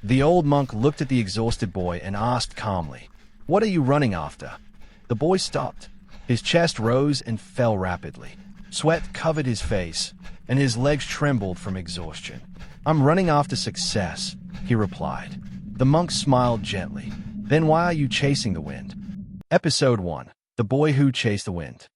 The old monk looked at the exhausted boy and asked calmly, "What are you running after?" The boy stopped. His chest rose and fell rapidly. Sweat covered his face, and his legs trembled from exhaustion. "I'm running after success," he replied. The monk smiled gently. "Then why are you chasing the wind?" Episode 1. The Boy Who Chased the Wind.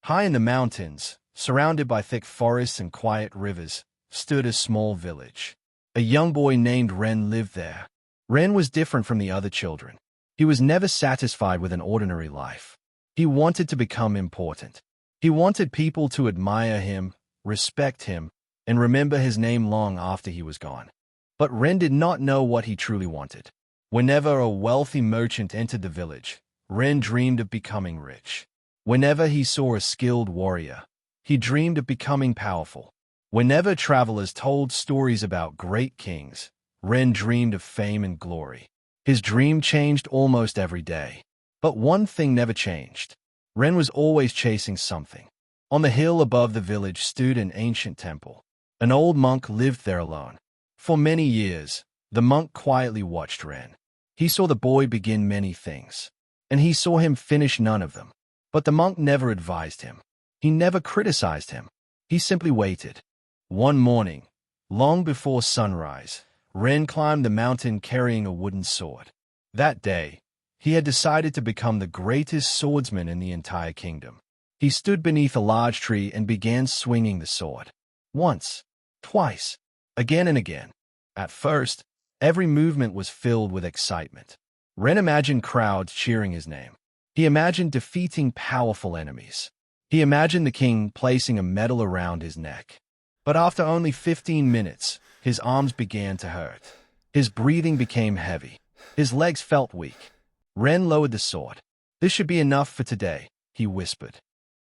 High in the mountains, surrounded by thick forests and quiet rivers, stood a small village. A young boy named Ren lived there. Ren was different from the other children. He was never satisfied with an ordinary life. He wanted to become important. He wanted people to admire him, respect him, and remember his name long after he was gone. But Ren did not know what he truly wanted. Whenever a wealthy merchant entered the village, Ren dreamed of becoming rich. Whenever he saw a skilled warrior, he dreamed of becoming powerful. Whenever travelers told stories about great kings, Ren dreamed of fame and glory. His dream changed almost every day. But one thing never changed. Ren was always chasing something. On the hill above the village stood an ancient temple. An old monk lived there alone. For many years, the monk quietly watched Ren. He saw the boy begin many things, and he saw him finish none of them. But the monk never advised him. He never criticized him. He simply waited. One morning, long before sunrise, Ren climbed the mountain carrying a wooden sword. That day, he had decided to become the greatest swordsman in the entire kingdom. He stood beneath a large tree and began swinging the sword. Once, twice, again and again. At first, every movement was filled with excitement. Ren imagined crowds cheering his name. He imagined defeating powerful enemies. He imagined the king placing a medal around his neck. But after only 15 minutes, his arms began to hurt. His breathing became heavy. His legs felt weak. Ren lowered the sword. "This should be enough for today," he whispered.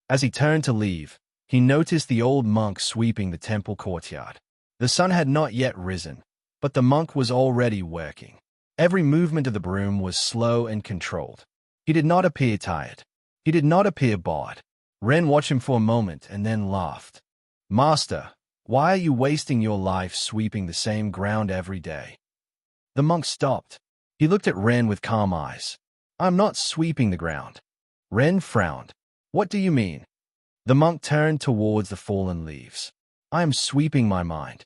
As he turned to leave, he noticed the old monk sweeping the temple courtyard. The sun had not yet risen, but the monk was already working. Every movement of the broom was slow and controlled. He did not appear tired. He did not appear bored. Ren watched him for a moment and then laughed. "Master, why are you wasting your life sweeping the same ground every day?" The monk stopped. He looked at Ren with calm eyes. "I'm not sweeping the ground." Ren frowned. "What do you mean?" The monk turned towards the fallen leaves. "I am sweeping my mind."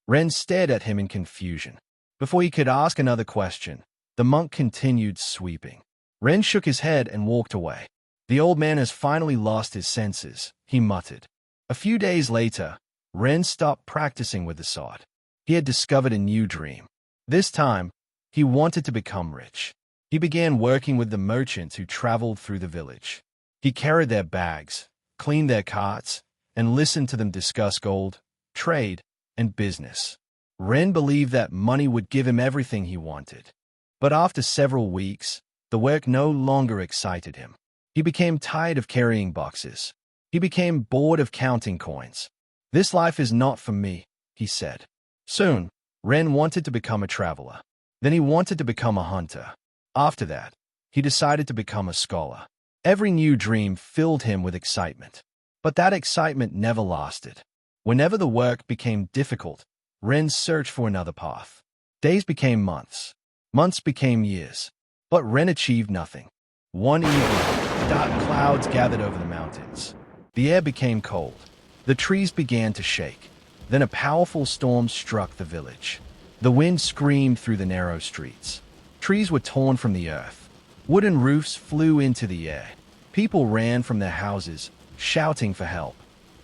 Ren stared at him in confusion. Before he could ask another question, the monk continued sweeping. Ren shook his head and walked away. "The old man has finally lost his senses," he muttered. A few days later, Ren stopped practicing with the sword. He had discovered a new dream. This time, he wanted to become rich. He began working with the merchants who traveled through the village. He carried their bags, cleaned their carts, and listened to them discuss gold, trade, and business. Ren believed that money would give him everything he wanted. But after several weeks, the work no longer excited him. He became tired of carrying boxes. He became bored of counting coins. "This life is not for me," he said. Soon, Ren wanted to become a traveler. Then he wanted to become a hunter. After that, he decided to become a scholar. Every new dream filled him with excitement. But that excitement never lasted. Whenever the work became difficult, Ren searched for another path. Days became months. Months became years. But Ren achieved nothing. One evening, dark clouds gathered over the mountains. The air became cold. The trees began to shake. Then a powerful storm struck the village. The wind screamed through the narrow streets. Trees were torn from the earth. Wooden roofs flew into the air. People ran from their houses, shouting for help.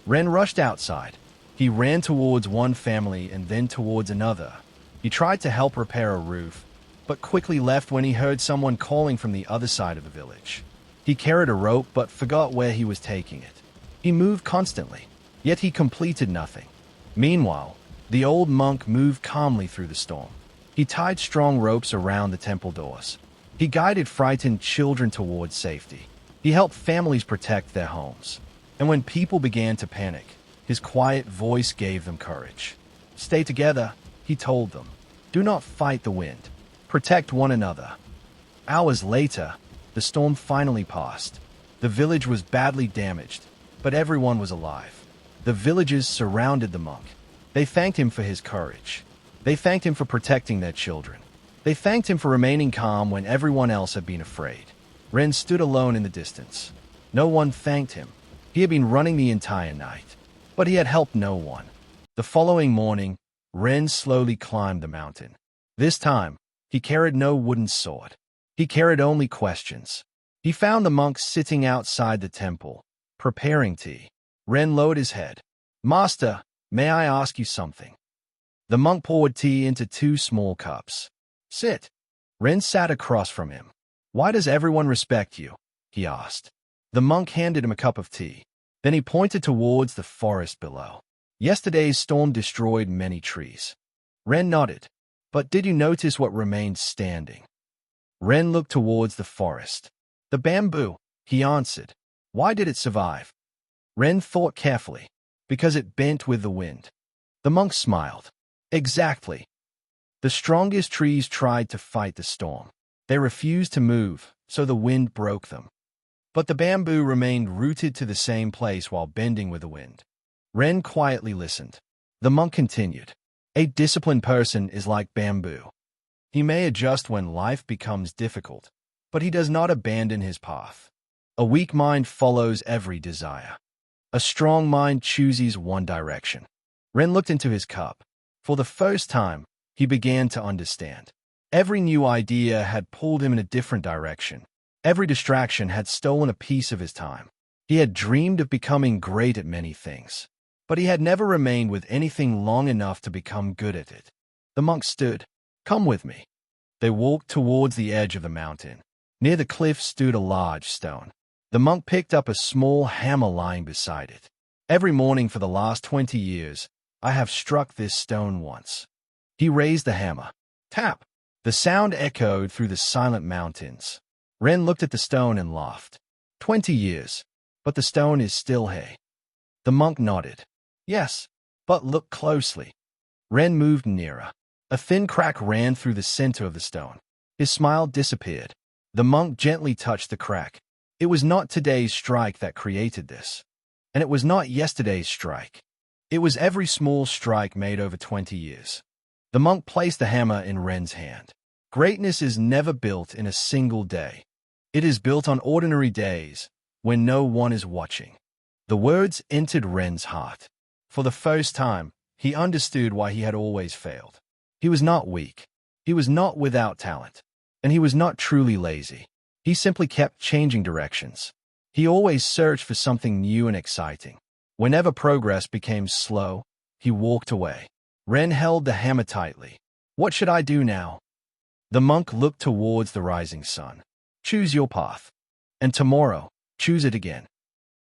Ren rushed outside. He ran towards one family and then towards another. He tried to help repair a roof, but quickly left when he heard someone calling from the other side of the village. He carried a rope but forgot where he was taking it. He moved constantly, yet he completed nothing. Meanwhile, the old monk moved calmly through the storm. He tied strong ropes around the temple doors. He guided frightened children towards safety. He helped families protect their homes. And when people began to panic, his quiet voice gave them courage. "Stay together," he told them. "Do not fight the wind. Protect one another." Hours later, the storm finally passed. The village was badly damaged, but everyone was alive. The villagers surrounded the monk. They thanked him for his courage. They thanked him for protecting their children. They thanked him for remaining calm when everyone else had been afraid. Ren stood alone in the distance. No one thanked him. He had been running the entire night, but he had helped no one. The following morning, Ren slowly climbed the mountain. This time, he carried no wooden sword. He carried only questions. He found the monk sitting outside the temple, preparing tea. Ren lowered his head. "Master, may I ask you something?" The monk poured tea into 2 small cups. "Sit." Ren sat across from him. "Why does everyone respect you?" he asked. The monk handed him a cup of tea. Then he pointed towards the forest below. "Yesterday's storm destroyed many trees." Ren nodded. "But did you notice what remained standing?" Ren looked towards the forest. "The bamboo," he answered. "Why did it survive?" Ren thought carefully. "Because it bent with the wind." The monk smiled. "Exactly. The strongest trees tried to fight the storm. They refused to move, so the wind broke them. But the bamboo remained rooted to the same place while bending with the wind." Ren quietly listened. The monk continued. "A disciplined person is like bamboo. He may adjust when life becomes difficult, but he does not abandon his path. A weak mind follows every desire. A strong mind chooses one direction." Ren looked into his cup. For the first time, he began to understand. Every new idea had pulled him in a different direction. Every distraction had stolen a piece of his time. He had dreamed of becoming great at many things, but he had never remained with anything long enough to become good at it. The monk stood. "Come with me." They walked towards the edge of the mountain. Near the cliff stood a large stone. The monk picked up a small hammer lying beside it. "Every morning for the last 20 years, I have struck this stone once." He raised the hammer. Tap! The sound echoed through the silent mountains. Ren looked at the stone and laughed. 20 years, but the stone is still hay. The monk nodded. "Yes, but look closely." Ren moved nearer. A thin crack ran through the center of the stone. His smile disappeared. The monk gently touched the crack. It was not today's strike that created this. And it was not yesterday's strike. It was every small strike made over 20 years. The monk placed the hammer in Ren's hand. Greatness is never built in a single day. It is built on ordinary days, when no one is watching. The words entered Ren's heart. For the first time, he understood why he had always failed. He was not weak. He was not without talent. And he was not truly lazy. He simply kept changing directions. He always searched for something new and exciting. Whenever progress became slow, he walked away. Ren held the hammer tightly. "What should I do now?" The monk looked towards the rising sun. "Choose your path. And tomorrow, choose it again."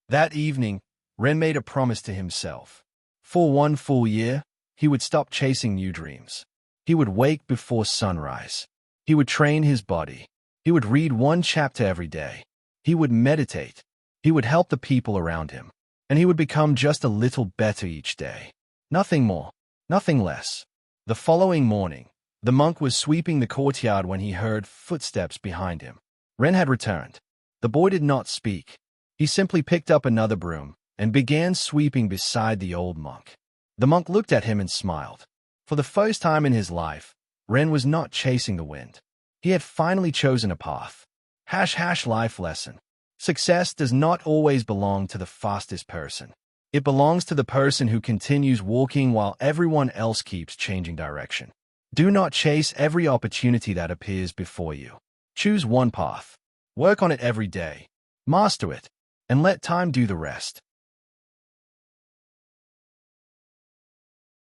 That evening, Ren made a promise to himself. For 1 full year, he would stop chasing new dreams. He would wake before sunrise. He would train his body. He would read 1 chapter every day. He would meditate. He would help the people around him. And he would become just a little better each day. Nothing more, nothing less. The following morning, the monk was sweeping the courtyard when he heard footsteps behind him. Ren had returned. The boy did not speak. He simply picked up another broom and began sweeping beside the old monk. The monk looked at him and smiled. For the first time in his life, Ren was not chasing the wind. He had finally chosen a path. # life lesson. Success does not always belong to the fastest person. It belongs to the person who continues walking while everyone else keeps changing direction. Do not chase every opportunity that appears before you. Choose one path. Work on it every day. Master it, and let time do the rest.